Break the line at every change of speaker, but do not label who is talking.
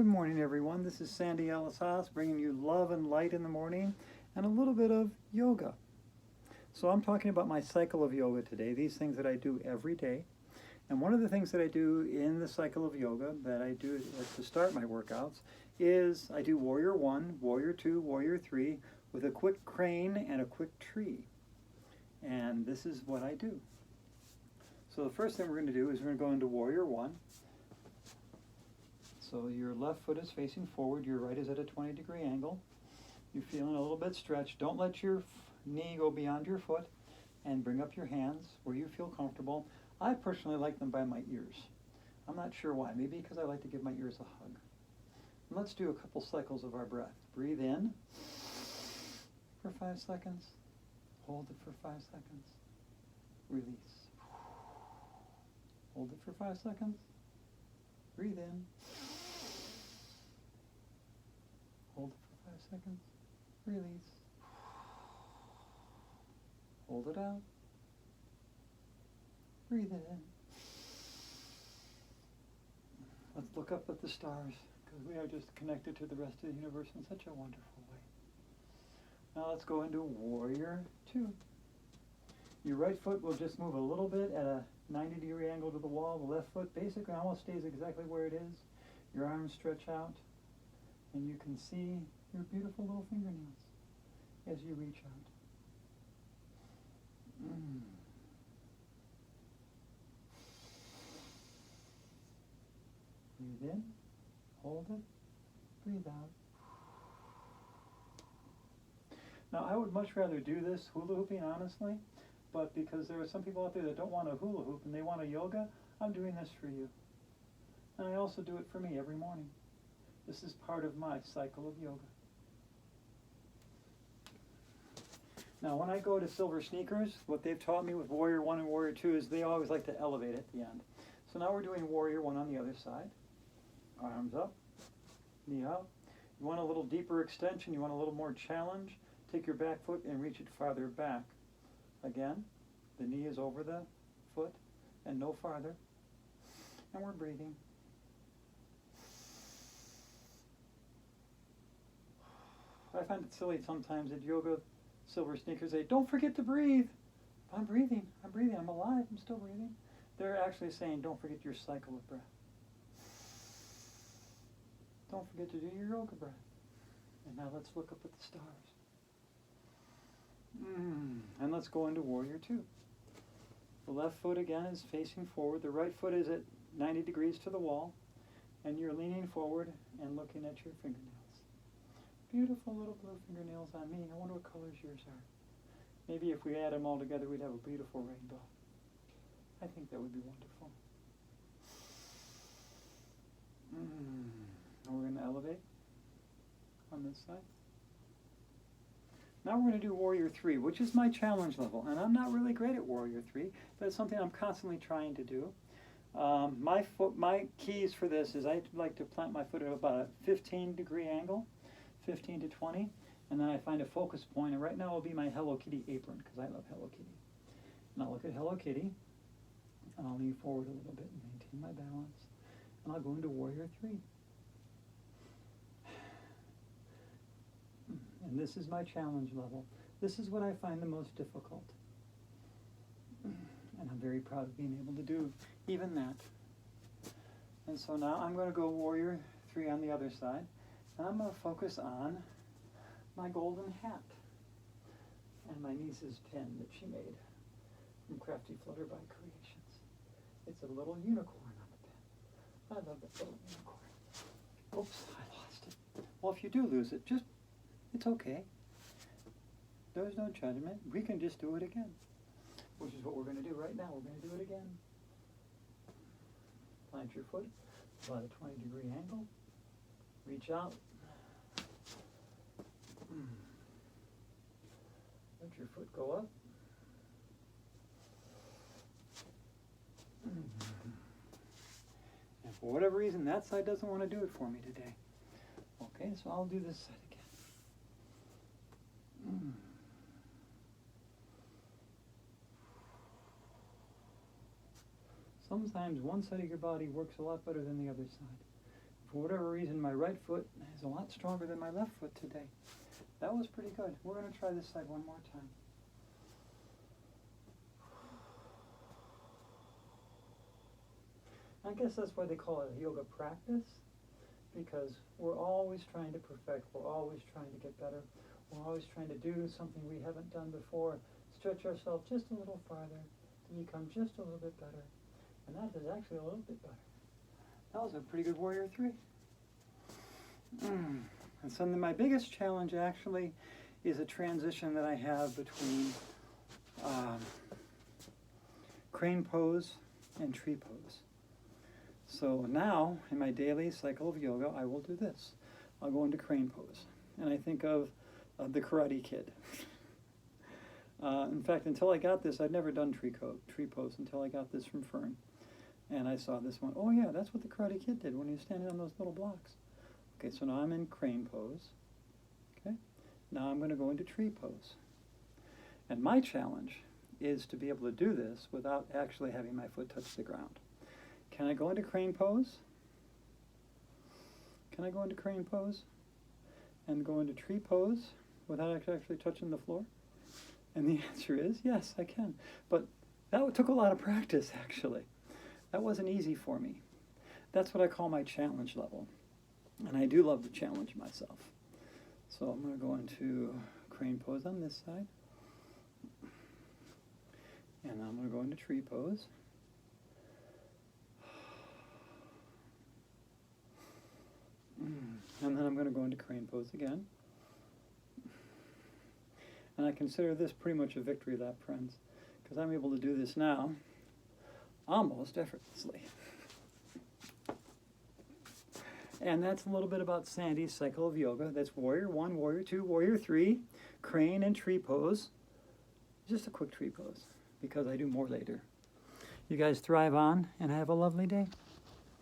Good morning, everyone. This is Sandy Ellis Haas bringing you love and light in the morning and a little bit of yoga. So I'm talking about my cycle of yoga today, these things that I do every day. And one of the things that I do in the cycle of yoga that I do to start my workouts is I do Warrior 1, Warrior 2, Warrior 3 with a quick crane and a quick tree. And this is what I do. So the first thing we're going to do is we're going to go into Warrior 1. So your left foot is facing forward, your right is at a 20-degree angle. You're feeling a little bit stretched. Don't let your knee go beyond your foot, and bring up your hands where you feel comfortable. I personally like them by my ears. I'm not sure why. Maybe because I like to give my ears a hug. And let's do a couple cycles of our breath. Breathe in for 5 seconds. Hold it for 5 seconds. Release. Hold it for 5 seconds. Breathe in. Hold it for 5 seconds. Release. Hold it out. Breathe it in. Let's look up at the stars, because we are just connected to the rest of the universe in such a wonderful way. Now let's go into Warrior 2. Your right foot will just move a little bit at a 90-degree angle to the wall. The left foot basically almost stays exactly where it is. Your arms stretch out, and you can see your beautiful little fingernails as you reach out. Breathe in, hold it, breathe out. Now I would much rather do this hula hooping, honestly, but because there are some people out there that don't want a hula hoop and they want a yoga, I'm doing this for you. And I also do it for me every morning. This is part of my cycle of yoga. Now when I go to Silver Sneakers, what they've taught me with Warrior 1 and Warrior 2 is they always like to elevate at the end. So now we're doing Warrior 1 on the other side. Arms up, knee out. You want a little deeper extension, you want a little more challenge, take your back foot and reach it farther back. Again, the knee is over the foot and no farther. And we're breathing. I find it silly sometimes at yoga, Silver Sneakers say, don't forget to breathe. I'm breathing, I'm alive, I'm still breathing. They're actually saying, don't forget your cycle of breath. Don't forget to do your yoga breath. And now let's look up at the stars. And let's go into Warrior 2. The left foot again is facing forward. The right foot is at 90 degrees to the wall. And you're leaning forward and looking at your fingernails. Beautiful little blue fingernails on me. I wonder what colors yours are. Maybe if we add them all together, we'd have a beautiful rainbow. I think that would be wonderful. Now we're going to elevate on this side. Now we're going to do Warrior 3, which is my challenge level. And I'm not really great at Warrior 3, but it's something I'm constantly trying to do. My keys for this is I like to plant my foot at about a 15-degree angle, 15 to 20, and then I find a focus point. And right now will be my Hello Kitty apron, because I love Hello Kitty. And I'll look at Hello Kitty, and I'll lean forward a little bit and maintain my balance. And I'll go into Warrior 3. And this is my challenge level. This is what I find the most difficult. And I'm very proud of being able to do even that. And so now I'm going to go Warrior 3 on the other side. And I'm going to focus on my golden hat and my niece's pen that she made from Crafty Flutterby Creations. It's a little unicorn on the pen. I love that little unicorn. Oops, I lost it. Well, if you do lose it, it's okay. There's no judgment. We can just do it again, which is what we're going to do right now. We're going to do it again. Plant your foot about a 20-degree angle. Reach out. Let your foot go up. And for whatever reason, that side doesn't want to do it for me today. Okay, so I'll do this side again. Sometimes one side of your body works a lot better than the other side. For whatever reason, my right foot is a lot stronger than my left foot today. That was pretty good. We're going to try this side one more time. I guess that's why they call it a yoga practice, because we're always trying to perfect, we're always trying to get better, we're always trying to do something we haven't done before, stretch ourselves just a little farther to become just a little bit better. And that is actually a little bit better. That was a pretty good Warrior 3. And so my biggest challenge actually is a transition that I have between crane pose and tree pose. So now, in my daily cycle of yoga, I will do this. I'll go into crane pose. And I think of the Karate Kid. In fact, until I got this, I'd never done tree pose until I got this from Fern. And I saw this one. Oh yeah, that's what the Karate Kid did when he was standing on those little blocks. Okay, so now I'm in crane pose. Okay, now I'm going to go into tree pose. And my challenge is to be able to do this without actually having my foot touch the ground. Can I go into crane pose? Can I go into crane pose and go into tree pose without actually touching the floor? And the answer is yes, I can. But that took a lot of practice, actually. That wasn't easy for me. That's what I call my challenge level. And I do love to challenge myself. So I'm going to go into crane pose on this side. And I'm going to go into tree pose. And then I'm going to go into crane pose again. And I consider this pretty much a victory lap, friends, because I'm able to do this now almost effortlessly. And that's a little bit about Sandy's cycle of yoga. That's Warrior 1, Warrior 2, Warrior 3, crane and tree pose. Just a quick tree pose, because I do more later. You guys thrive on and have a lovely day.